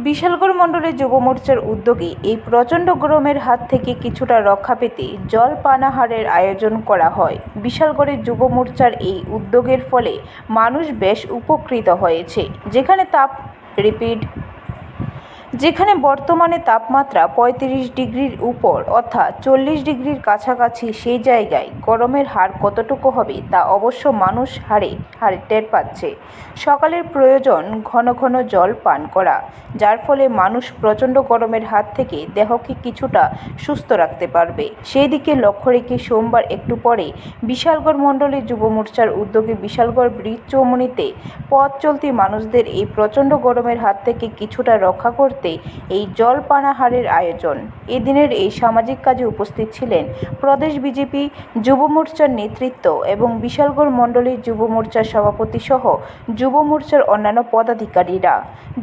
বিশালগড় মণ্ডলে যুব মোর্চার উদ্যোগে এই প্রচণ্ড গরমের হাত থেকে কিছুটা রক্ষা পেতে জল পানাহারের আয়োজন করা হয়। বিশালগড়ের যুব মোর্চার এই উদ্যোগের ফলে মানুষ বেশ উপকৃত হয়েছে। যেখানে বর্তমানে তাপমাত্রা ৩৫ ডিগ্রির উপর অর্থাৎ ৪০ ডিগ্রির কাছাকাছি, সেই জায়গায় গরমের হার কতটুকু হবে তা অবশ্য মানুষ হাড়ে হাড়ে টের পাচ্ছে। সকালের প্রয়োজন ঘন ঘন জল পান করা, যার ফলে মানুষ প্রচণ্ড গরমের হাত থেকে দেহকে কিছুটা সুস্থ রাখতে পারবে। সেই দিকে লক্ষ্য রেখে সোমবার একটু পরে বিশালগড় মণ্ডলের যুব মোর্চার উদ্যোগে বিশালগড় ব্রিজ চৌমুহনীতে পথ চলতি মানুষদের এই প্রচণ্ড গরমের হাত থেকে কিছুটা রক্ষা করতে এই জল পানাহারের আয়োজন। এদিনের এই সামাজিক কাজে উপস্থিত ছিলেন প্রদেশ বিজেপি যুব মোর্চার নেতৃত্ব এবং বিশালগড় মণ্ডলের যুব মোর্চার সভাপতি সহ যুব মোর্চার অন্যান্য পদাধিকারীরা।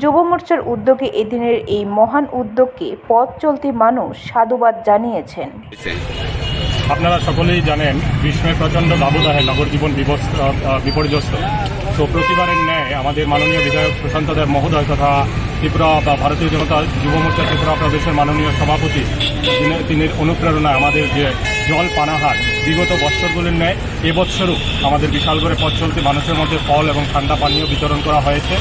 যুব মোর্চার উদ্যোগে এদিনের এই মহান উদ্যোগকে পথ চলতি মানুষ সাধুবাদ জানিয়েছেন। আপনারা সকলেই জানেন, গ্রীষ্মের প্রচণ্ড দাবদাহে নগর জীবন বিপর্যস্ত। তো প্রতিবারের ন্যায় আমাদের মাননীয় বিধায়ক প্রশান্ত দেব মহোদয় তথা ত্রিপুরা ভারতীয় জনতা যুব মোর্চা ত্রিপুরা প্রদেশের মাননীয় সভাপতি, তিনি অনুপ্রেরণায় আমাদের যে জল পানাহার বিগত বৎসরগুলির ন্যায় এবৎসরও আমাদের বিশালগড়ে পথ চলতি মানুষের মধ্যে ফল এবং ঠান্ডা পানীয় বিতরণ করা হয়েছে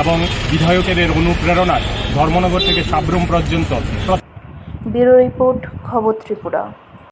এবং বিধায়কের এর অনুপ্রেরণায় ধর্মনগর থেকে সাবরুম পর্যন্ত। ব্যুরো রিপোর্ট, খবর ত্রিপুরা।